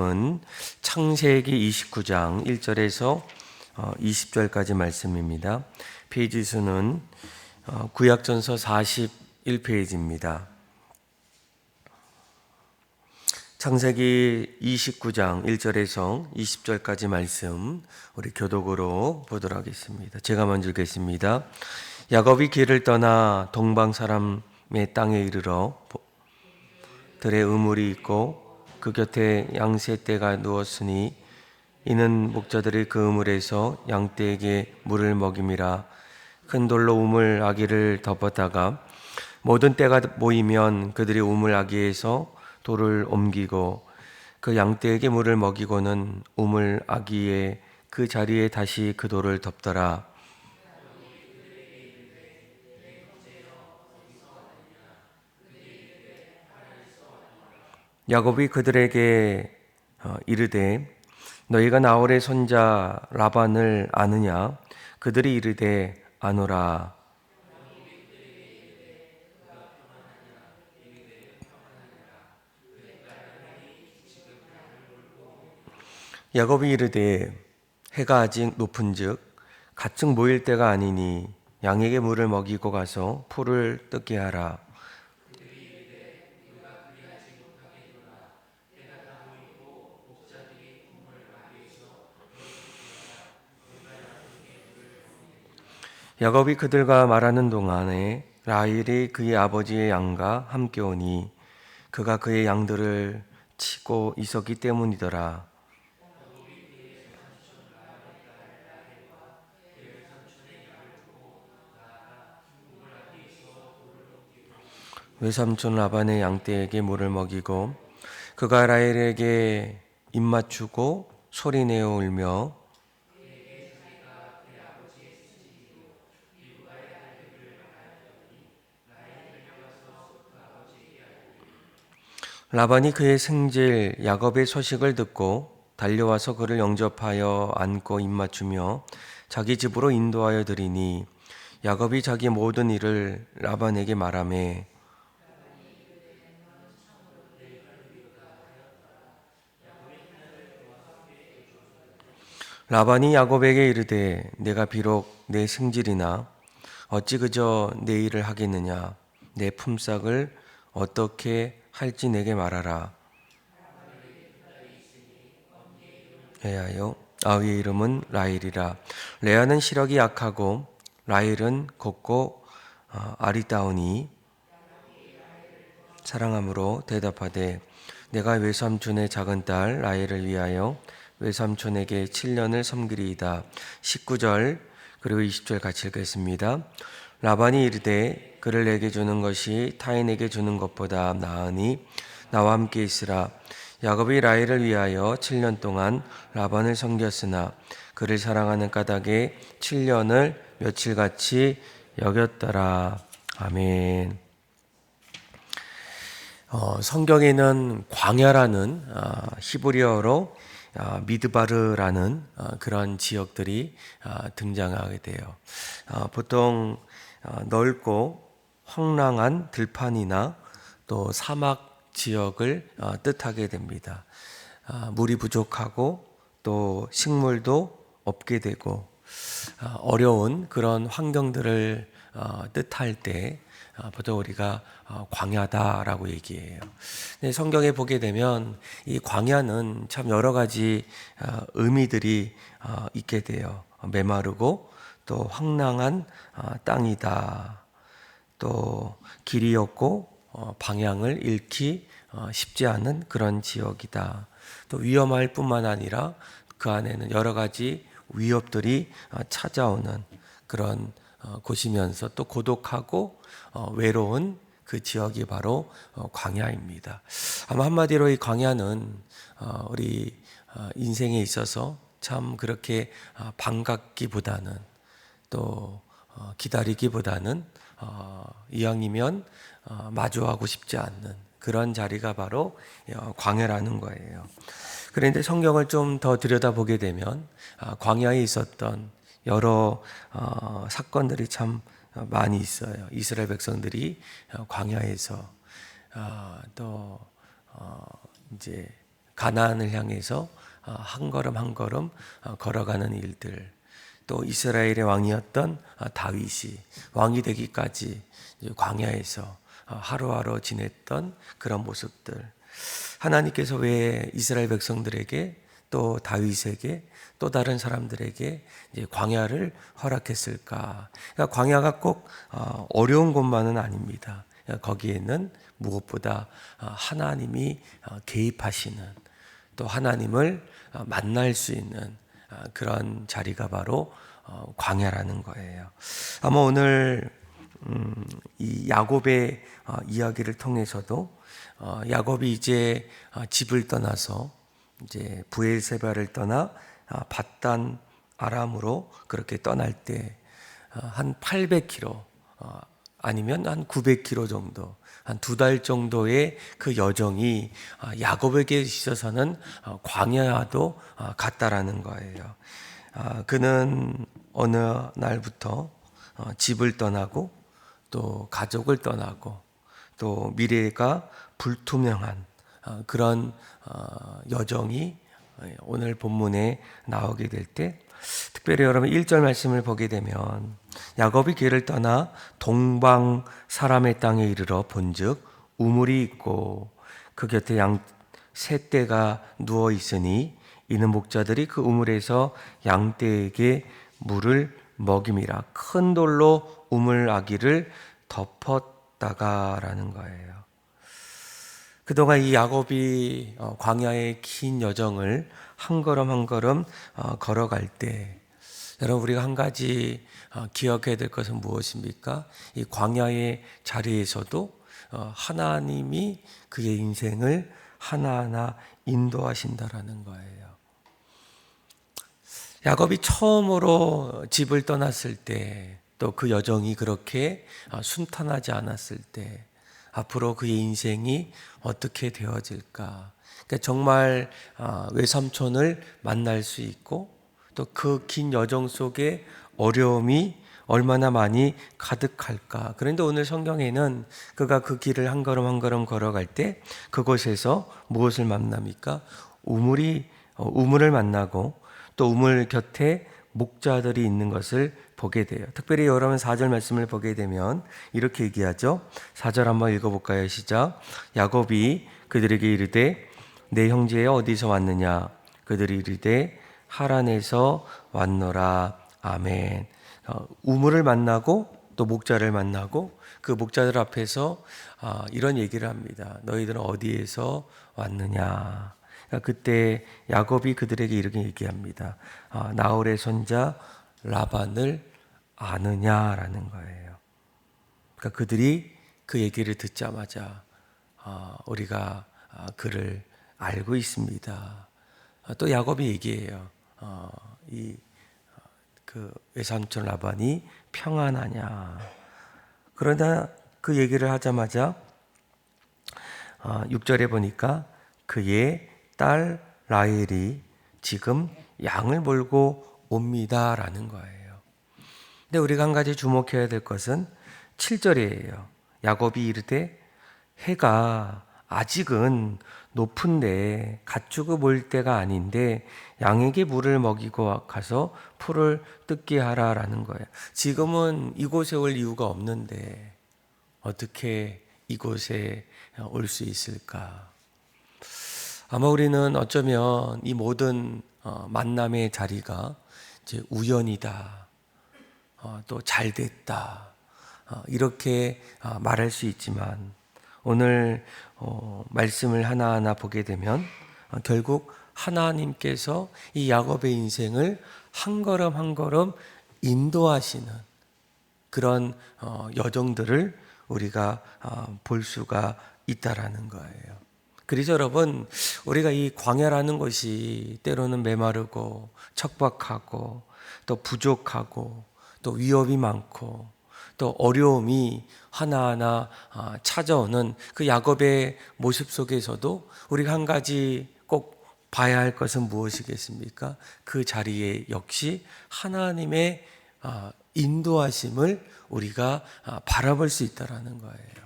말씀은 창세기 29장 1절에서 20절까지 말씀입니다. 페이지 수는 구약전서 41페이지입니다. 창세기 29장 1절에서 20절까지 말씀 우리 교독으로 보도록 하겠습니다. 제가 먼저 읽겠습니다. 야곱이 길을 떠나 동방 사람의 땅에 이르러 들에 우물이 있고 그 곁에 양새 떼가 누웠으니 이는 목자들이 그 우물에서 양떼에게 물을 먹임이라. 큰 돌로 우물 아기를 덮었다가 모든 떼가 모이면 그들이 우물 아기에서 돌을 옮기고 그 양떼에게 물을 먹이고는 우물 아기의 그 자리에 다시 그 돌을 덮더라. 야곱이 그들에게 이르되 너희가 나홀의 손자 라반을 아느냐? 그들이 이르되 아노라. 야곱이 이르되 해가 아직 높은즉 가축 모일 때가 아니니 양에게 물을 먹이고 가서 풀을 뜯게 하라. 야곱이 그들과 말하는 동안에 라헬이 그의 아버지의 양과 함께 오니 그가 그의 양들을 치고 있었기 때문이더라. 외삼촌 라반의 양떼에게 물을 먹이고 그가 라헬에게 입맞추고 소리내어 울며 라반이 그의 생질 야곱의 소식을 듣고 달려와서 그를 영접하여 안고 입맞추며 자기 집으로 인도하여 드리니 야곱이 자기 모든 일을 라반에게 말하매 라반이 야곱에게 이르되 내가 비록 내 생질이나 어찌 그저 내 일을 하겠느냐. 내 품삯을 어떻게 할지 내게 말하라. 레아요. 아우의 이름은 라헬이라. 레아는 시력이 약하고 라헬은 곱고 아리따우니 사랑함으로 대답하되 내가 외삼촌의 작은 딸 라헬을 위하여 외삼촌에게 7년을 섬기리이다. 19절 그리고 20절 같이 읽겠습니다. 라반이 이르되 그를 내게 주는 것이 타인에게 주는 것보다 나으니 나와 함께 있으라. 야곱이 라헬을 위하여 7년 동안 라반을 섬겼으나 그를 사랑하는 까닭에 7년을 며칠같이 여겼더라. 아멘. 성경에는 광야라는 히브리어로 미드바르라는 그런 지역들이 등장하게 돼요. 보통 넓고 황량한 들판이나 또 사막 지역을 뜻하게 됩니다. 물이 부족하고 또 식물도 없게 되고 어려운 그런 환경들을 뜻할 때 보통 우리가 광야다라고 얘기해요. 근데 성경에 보게 되면 이 광야는 참 여러 가지 의미들이 있게 돼요. 메마르고 또 황량한 땅이다. 또 길이 없고 방향을 잃기 쉽지 않은 그런 지역이다. 또 위험할 뿐만 아니라 그 안에는 여러 가지 위협들이 찾아오는 그런 곳이면서 또 고독하고 외로운 그 지역이 바로 광야입니다. 아마 한마디로 이 광야는 우리 인생에 있어서 참 그렇게 반갑기보다는 또 기다리기보다는 이왕이면 마주하고 싶지 않는 그런 자리가 바로 광야라는 거예요. 그런데 성경을 좀 더 들여다보게 되면 광야에 있었던 여러 사건들이 참 많이 있어요. 이스라엘 백성들이 광야에서 또 이제 가나안을 향해서 한 걸음 한 걸음 걸어가는 일들, 또 이스라엘의 왕이었던 다윗이 왕이 되기까지 광야에서 하루하루 지냈던 그런 모습들, 하나님께서 왜 이스라엘 백성들에게 또 다윗에게 또 다른 사람들에게 이제 광야를 허락했을까? 그러니까 광야가 꼭 어려운 곳만은 아닙니다. 거기에는 무엇보다 하나님이 개입하시는, 또 하나님을 만날 수 있는 그런 자리가 바로 광야라는 거예요. 아마 오늘 이 야곱의 이야기를 통해서도 야곱이 이제 집을 떠나서 이제 부엘세바를 떠나 밧단 아람으로 그렇게 떠날 때 한 800km 아니면 한 900km 정도, 한 2달 정도의 그 여정이 야곱에게 있어서는 광야와도 같다라는 거예요. 그는 어느 날부터 집을 떠나고 또 가족을 떠나고 또 미래가 불투명한 그런 여정이 오늘 본문에 나오게 될 때, 특별히 여러분 1절 말씀을 보게 되면 야곱이 길을 떠나 동방 사람의 땅에 이르러 본즉 우물이 있고 그 곁에 양 세 떼가 누워 있으니 이는 목자들이 그 우물에서 양떼에게 물을 먹임이라. 큰 돌로 우물 아기를 덮었다가라는 거예요. 그동안 이 야곱이 광야의 긴 여정을 한 걸음 한 걸음 걸어갈 때, 여러분 우리가 한 가지 기억해야 될 것은 무엇입니까? 이 광야의 자리에서도 하나님이 그의 인생을 하나하나 인도하신다라는 거예요. 야곱이 처음으로 집을 떠났을 때, 또 그 여정이 그렇게 순탄하지 않았을 때 앞으로 그의 인생이 어떻게 되어질까? 그러니까 정말 외삼촌을 만날 수 있고 또 그 긴 여정 속에 어려움이 얼마나 많이 가득할까? 그런데 오늘 성경에는 그가 그 길을 한 걸음 한 걸음 걸어갈 때 그곳에서 무엇을 만납니까? 우물을 만나고 또 우물 곁에 목자들이 있는 것을 보게 돼요. 특별히 여러분 4절 말씀을 보게 되면 이렇게 얘기하죠. 4절 한번 읽어볼까요? 시작. 야곱이 그들에게 이르되 내 형제 어디서 왔느냐? 그들이 이르되 하란에서 왔노라. 아멘. 우물을 만나고 또 목자를 만나고 그 목자들 앞에서 이런 얘기를 합니다. 너희들은 어디에서 왔느냐? 그때 야곱이 그들에게 이렇게 얘기합니다. 나홀의 손자 라반을 아느냐라는 거예요. 그러니까 그들이 그 얘기를 듣자마자 우리가 그를 알고 있습니다. 또 야곱이 얘기해요. 그 외삼촌 라반이 평안하냐. 그러나 그 얘기를 하자마자 6절에 보니까 그의 딸 라헬이 지금 양을 몰고 옵니다라는 거예요. 근데 우리가 한 가지 주목해야 될 것은 7절이에요. 야곱이 이르되 해가 아직은 높은데 가축을 몰 때가 아닌데 양에게 물을 먹이고 가서 풀을 뜯게 하라라는 거예요. 지금은 이곳에 올 이유가 없는데 어떻게 이곳에 올 수 있을까? 아마 우리는 어쩌면 이 모든 만남의 자리가 이제 우연이다, 또 잘됐다, 이렇게 말할 수 있지만 오늘 말씀을 하나하나 보게 되면 결국 하나님께서 이 야곱의 인생을 한 걸음 한 걸음 인도하시는 그런 여정들을 우리가 볼 수가 있다라는 거예요. 그래서 여러분, 우리가 이 광야라는 것이 때로는 메마르고 척박하고 또 부족하고 또 위협이 많고 또 어려움이 하나하나 찾아오는 그 야곱의 모습 속에서도 우리가 한 가지 꼭 봐야 할 것은 무엇이겠습니까? 그 자리에 역시 하나님의 인도하심을 우리가 바라볼 수 있다는 거예요.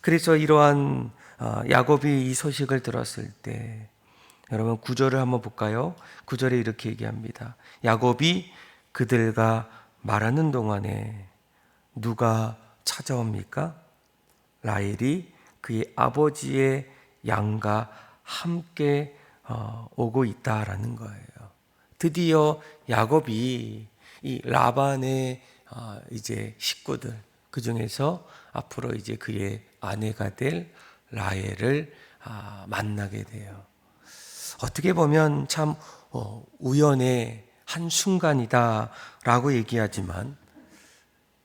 그래서 이러한 야곱이 이 소식을 들었을 때 여러분 9절을 한번 볼까요? 9절에 이렇게 얘기합니다. 야곱이 그들과 말하는 동안에 누가 찾아옵니까? 라헬이 그의 아버지의 양과 함께 오고 있다라는 거예요. 드디어 야곱이 이 라반의 이제 식구들, 그 중에서 앞으로 이제 그의 아내가 될 라헬을 만나게 돼요. 어떻게 보면 참 우연의 한 순간이다라고 얘기하지만,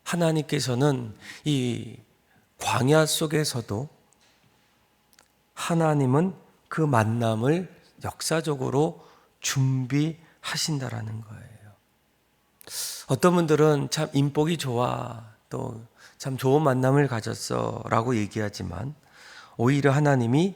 하나님께서는 이 광야 속에서도 하나님은 그 만남을 역사적으로 준비하신다라는 거예요. 어떤 분들은 참 인복이 좋아, 또 참 좋은 만남을 가졌어 라고 얘기하지만, 오히려 하나님이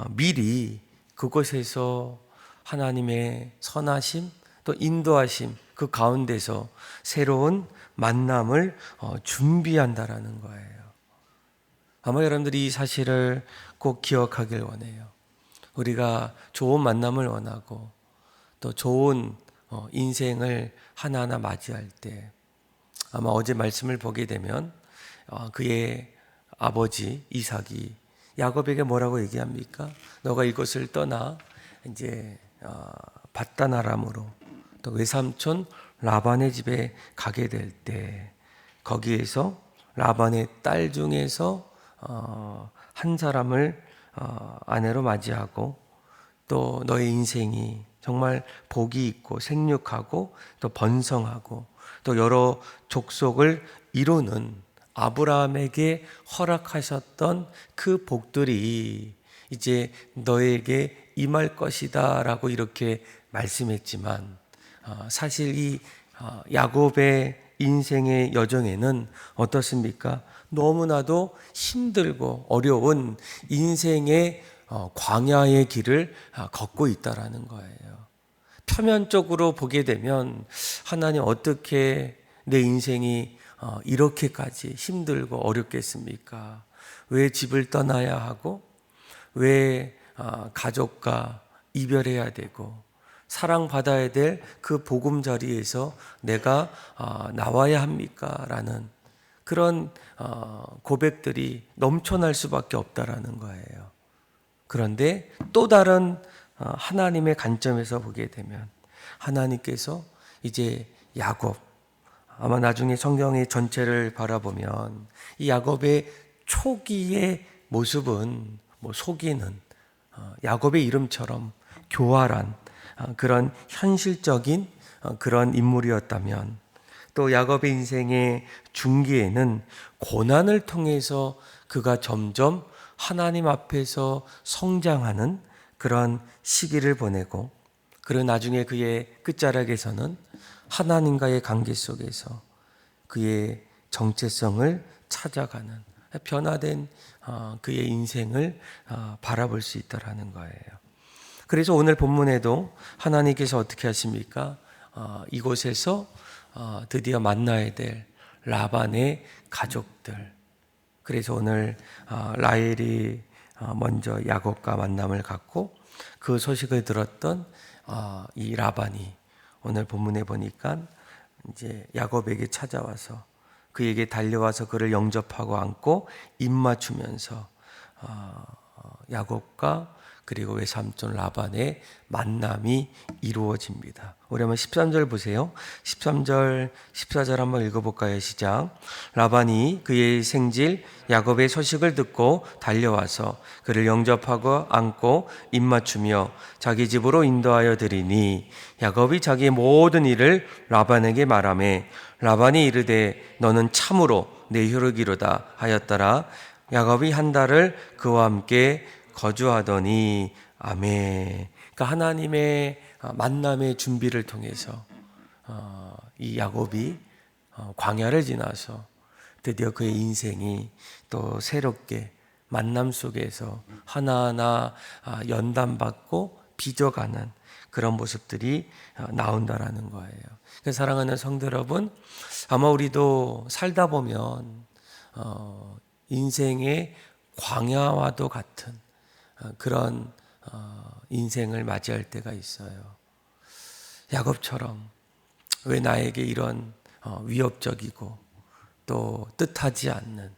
미리 그곳에서 하나님의 선하심 또 인도하심 그 가운데서 새로운 만남을 준비한다라는 거예요. 아마 여러분들이 이 사실을 꼭 기억하길 원해요. 우리가 좋은 만남을 원하고 또 좋은 인생을 하나하나 맞이할 때, 아마 어제 말씀을 보게 되면 그의 아버지 이삭이 야곱에게 뭐라고 얘기합니까? 너가 이곳을 떠나 이제 밧단 아람으로 또 외삼촌 라반의 집에 가게 될 때, 거기에서 라반의 딸 중에서 한 사람을 아내로 맞이하고, 또 너의 인생이 정말 복이 있고 생육하고 또 번성하고 또 여러 족속을 이루는 아브라함에게 허락하셨던 그 복들이 이제 너에게 임할 것이다 라고 이렇게 말씀했지만, 사실 이 야곱의 인생의 여정에는 어떻습니까? 너무나도 힘들고 어려운 인생의 광야의 길을 걷고 있다라는 거예요. 표면적으로 보게 되면 하나님 어떻게 내 인생이 이렇게까지 힘들고 어렵겠습니까? 왜 집을 떠나야 하고, 왜 가족과 이별해야 되고, 사랑받아야 될 그 보금자리에서 내가 나와야 합니까? 라는 그런 고백들이 넘쳐날 수밖에 없다라는 거예요. 그런데 또 다른 하나님의 관점에서 보게 되면, 하나님께서 이제 야곱, 아마 나중에 성경의 전체를 바라보면 이 야곱의 초기의 모습은 속이는 야곱의 이름처럼 교활한 그런 현실적인 그런 인물이었다면, 또 야곱의 인생의 중기에는 고난을 통해서 그가 점점 하나님 앞에서 성장하는 그런 시기를 보내고, 그리고 나중에 그의 끝자락에서는 하나님과의 관계 속에서 그의 정체성을 찾아가는 변화된 그의 인생을 바라볼 수 있다라는 거예요. 그래서 오늘 본문에도 하나님께서 어떻게 하십니까? 이곳에서 드디어 만나야 될 라반의 가족들. 그래서 오늘 라헬이 먼저 야곱과 만남을 갖고 그 소식을 들었던 이 라반이 오늘 본문에 보니까 이제 야곱에게 찾아와서 그에게 달려와서 그를 영접하고 안고 입맞추면서 야곱과 그리고 외삼촌 라반의 만남이 이루어집니다. 우리 한번 13절 보세요. 13절, 14절 한번 읽어볼까요? 시작. 라반이 그의 생질 야곱의 소식을 듣고 달려와서 그를 영접하고 안고 입맞추며 자기 집으로 인도하여 드리니, 야곱이 자기의 모든 일을 라반에게 말하매 라반이 이르되 너는 참으로 내 혈육이로다 하였더라. 야곱이 한 달을 그와 함께 거주하더니. 아멘. 그러니까 하나님의 만남의 준비를 통해서 이 야곱이 광야를 지나서 드디어 그의 인생이 또 새롭게 만남 속에서 하나하나 연단받고 빚어가는 그런 모습들이 나온다라는 거예요. 그래서 사랑하는 성도 여러분, 아마 우리도 살다 보면 인생의 광야와도 같은 그런 인생을 맞이할 때가 있어요. 야곱처럼 왜 나에게 이런 위협적이고 또 뜻하지 않는,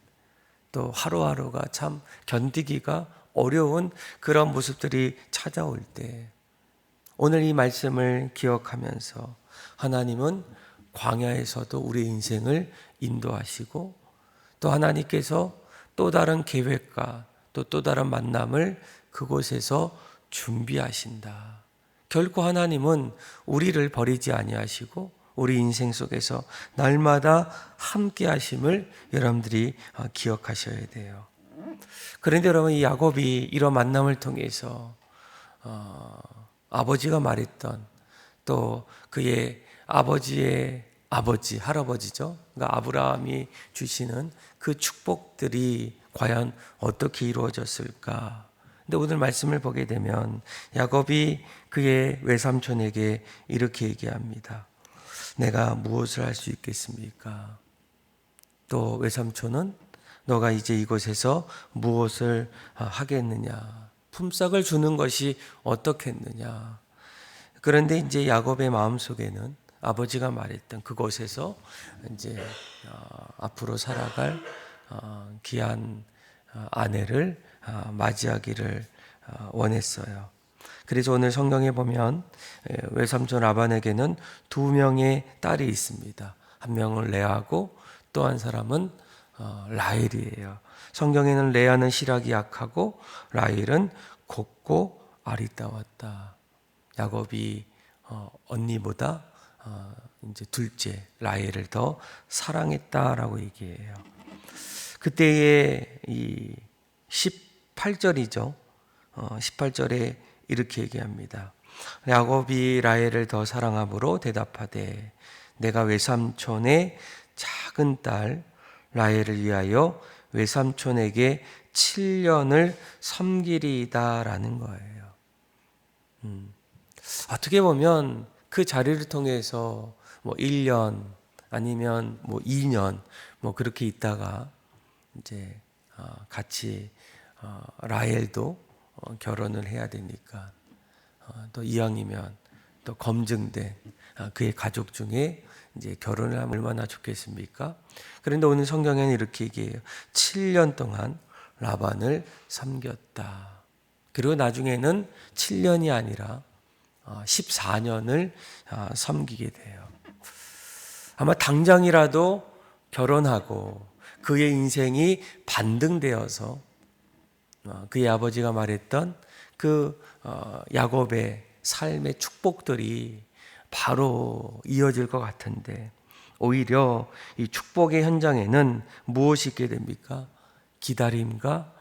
또 하루하루가 참 견디기가 어려운 그런 모습들이 찾아올 때, 오늘 이 말씀을 기억하면서 하나님은 광야에서도 우리 인생을 인도하시고, 또 하나님께서 또 다른 계획과 또 다른 만남을 그곳에서 준비하신다. 결코 하나님은 우리를 버리지 아니하시고 우리 인생 속에서 날마다 함께 하심을 여러분들이 기억하셔야 돼요. 그런데 여러분, 이 야곱이 이런 만남을 통해서 아버지가 말했던, 또 그의 아버지의 아버지, 할아버지죠. 그러니까 아브라함이 주시는 그 축복들이 과연 어떻게 이루어졌을까? 근데 오늘 말씀을 보게 되면 야곱이 그의 외삼촌에게 이렇게 얘기합니다. 내가 무엇을 할 수 있겠습니까? 또 외삼촌은 너가 이제 이곳에서 무엇을 하겠느냐? 품삯을 주는 것이 어떻겠느냐? 그런데 이제 야곱의 마음속에는 아버지가 말했던 그곳에서 이제 앞으로 살아갈 귀한 아내를 맞이하기를 원했어요. 그래서 오늘 성경에 보면 외삼촌 라반에게는 2명의 딸이 있습니다. 한 명은 레아고 또 한 사람은 라헬이에요. 성경에는 레아는 실학이 약하고 라헬은 곱고 아리따웠다. 야곱이 언니보다 이제 둘째 라헬을 더 사랑했다라고 얘기해요. 그때의 이 18절이죠. 18절에 이렇게 얘기합니다. 야곱이 라헬을 더 사랑함으로 대답하되 내가 외삼촌의 작은 딸 라헬을 위하여 외삼촌에게 7년을 섬기리이다라는 거예요. 어떻게 보면 그 자리를 통해서 뭐 1년 아니면 뭐 2년 뭐 그렇게 있다가 이제 같이 라헬도 결혼을 해야 되니까 또 이왕이면 또 검증된 그의 가족 중에 이제 결혼을 하면 얼마나 좋겠습니까? 그런데 오늘 성경에는 이렇게 얘기해요. 7년 동안 라반을 섬겼다. 그리고 나중에는 7년이 아니라 14년을 섬기게 돼요. 아마 당장이라도 결혼하고 그의 인생이 반등되어서 그의 아버지가 말했던 그 야곱의 삶의 축복들이 바로 이어질 것 같은데, 오히려 이 축복의 현장에는 무엇이 있게 됩니까? 기다림과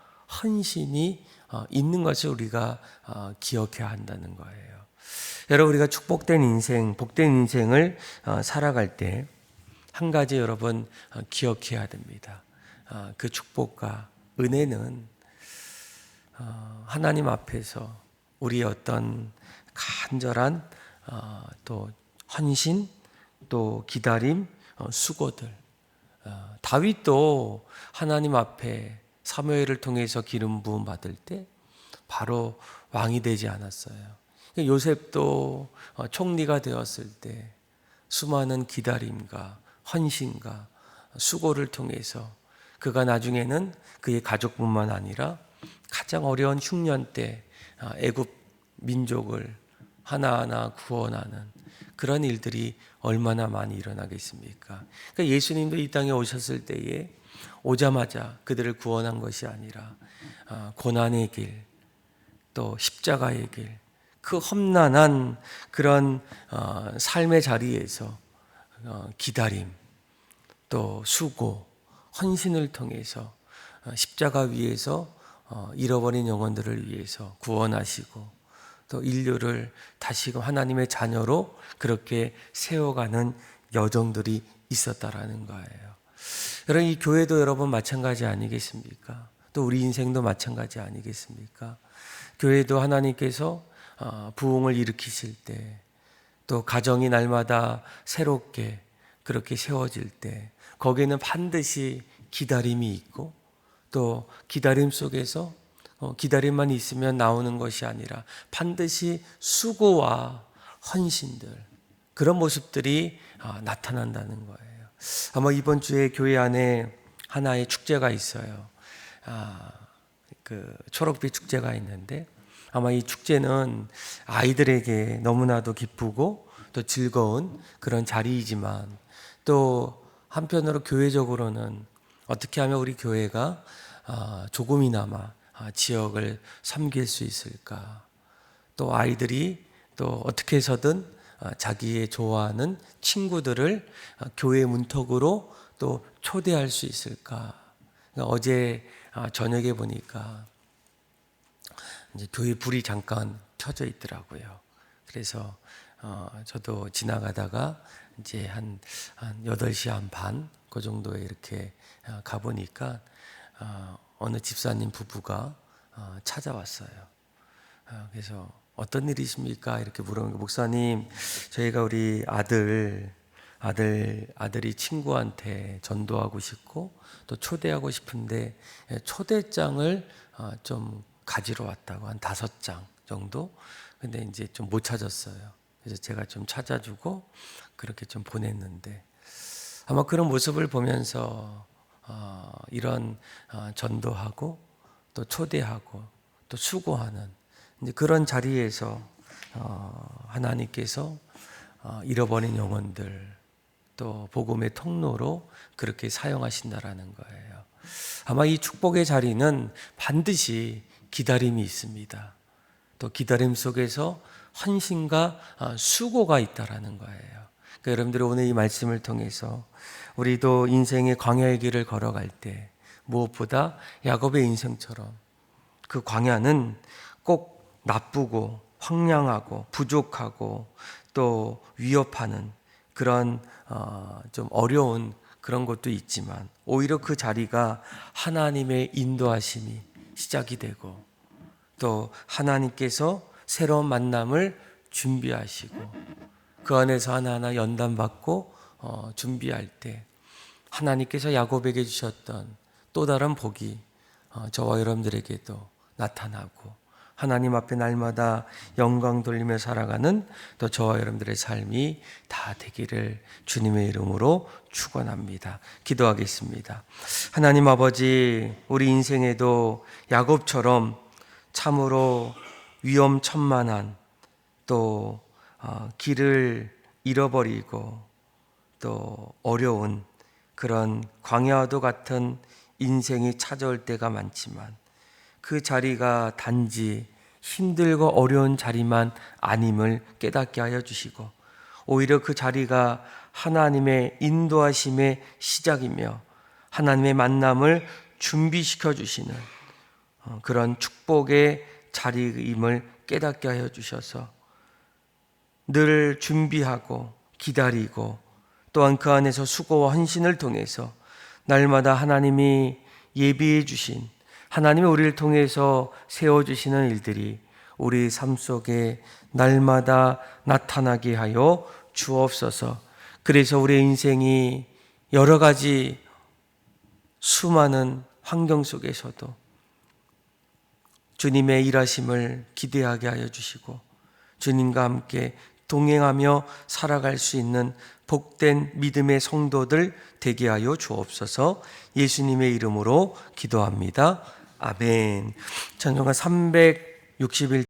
헌신이 있는 것을 우리가 기억해야 한다는 거예요. 여러분, 우리가 축복된 인생, 복된 인생을 살아갈 때 한 가지 여러분 기억해야 됩니다. 그 축복과 은혜는 하나님 앞에서 우리의 어떤 간절한 또 헌신, 또 기다림, 수고들. 다윗도 하나님 앞에 사무엘을 통해서 기름 부음 받을 때 바로 왕이 되지 않았어요. 요셉도 총리가 되었을 때 수많은 기다림과 헌신과 수고를 통해서 그가 나중에는 그의 가족뿐만 아니라 가장 어려운 흉년 때 애굽 민족을 하나하나 구원하는 그런 일들이 얼마나 많이 일어나겠습니까? 그러니까 예수님도 이 땅에 오셨을 때에 오자마자 그들을 구원한 것이 아니라 고난의 길, 또 십자가의 길, 그 험난한 그런 삶의 자리에서 기다림, 또 수고, 헌신을 통해서 십자가 위에서 잃어버린 영혼들을 위해서 구원하시고 또 인류를 다시금 하나님의 자녀로 그렇게 세워가는 여정들이 있었다라는 거예요. 여러분, 이 교회도 여러분 마찬가지 아니겠습니까? 또 우리 인생도 마찬가지 아니겠습니까? 교회도 하나님께서 부흥을 일으키실 때, 또 가정이 날마다 새롭게 그렇게 세워질 때 거기에는 반드시 기다림이 있고, 또 기다림 속에서 기다림만 있으면 나오는 것이 아니라 반드시 수고와 헌신들, 그런 모습들이 나타난다는 거예요. 아마 이번 주에 교회 안에 하나의 축제가 있어요. 그 초록빛 축제가 있는데, 아마 이 축제는 아이들에게 너무나도 기쁘고 또 즐거운 그런 자리이지만, 또 한편으로 교회적으로는 어떻게 하면 우리 교회가 조금이나마 지역을 섬길 수 있을까, 또 아이들이 또 어떻게 해서든 자기의 좋아하는 친구들을 교회 문턱으로 또 초대할 수 있을까. 그러니까 어제 저녁에 보니까 이제 교회 불이 잠깐 켜져 있더라고요. 그래서 저도 지나가다가 이제 한 8시 한 반 그 정도에 이렇게 가보니까 어느 집사님 부부가 찾아왔어요. 그래서 어떤 일이십니까? 이렇게 물어보니까, 목사님, 저희가 우리 아들이 친구한테 전도하고 싶고 또 초대하고 싶은데 초대장을 좀 가지러 왔다고, 한 5장 정도. 근데 이제 좀 못 찾았어요. 그래서 제가 좀 찾아주고 그렇게 좀 보냈는데, 아마 그런 모습을 보면서 이런 전도하고 또 초대하고 또 수고하는 이제 그런 자리에서 하나님께서 잃어버린 영혼들 또 복음의 통로로 그렇게 사용하신다라는 거예요. 아마 이 축복의 자리는 반드시 기다림이 있습니다. 또 기다림 속에서 헌신과 수고가 있다라는 거예요. 그러니까 여러분들이 오늘 이 말씀을 통해서 우리도 인생의 광야의 길을 걸어갈 때 무엇보다 야곱의 인생처럼 그 광야는 꼭 나쁘고 황량하고 부족하고 또 위협하는 그런 좀 어려운 그런 것도 있지만, 오히려 그 자리가 하나님의 인도하심이 시작이 되고 또 하나님께서 새로운 만남을 준비하시고 그 안에서 하나하나 연단받고 준비할 때 하나님께서 야곱에게 주셨던 또 다른 복이 저와 여러분들에게도 나타나고, 하나님 앞에 날마다 영광 돌리며 살아가는 또 저와 여러분들의 삶이 다 되기를 주님의 이름으로 축원합니다. 기도하겠습니다. 하나님 아버지, 우리 인생에도 야곱처럼 참으로 위험천만한 또 길을 잃어버리고 또 어려운 그런 광야와도 같은 인생이 찾아올 때가 많지만, 그 자리가 단지 힘들고 어려운 자리만 아님을 깨닫게 하여 주시고, 오히려 그 자리가 하나님의 인도하심의 시작이며 하나님의 만남을 준비시켜 주시는 그런 축복의 자리임을 깨닫게 하여 주셔서 늘 준비하고 기다리고 또한 그 안에서 수고와 헌신을 통해서 날마다 하나님이 예비해 주신, 하나님이 우리를 통해서 세워주시는 일들이 우리 삶 속에 날마다 나타나게 하여 주옵소서. 그래서 우리의 인생이 여러 가지 수많은 환경 속에서도 주님의 일하심을 기대하게 하여 주시고 주님과 함께 동행하며 살아갈 수 있는 복된 믿음의 성도들 되게 하여 주옵소서. 예수님의 이름으로 기도합니다. 아멘. 찬송가 361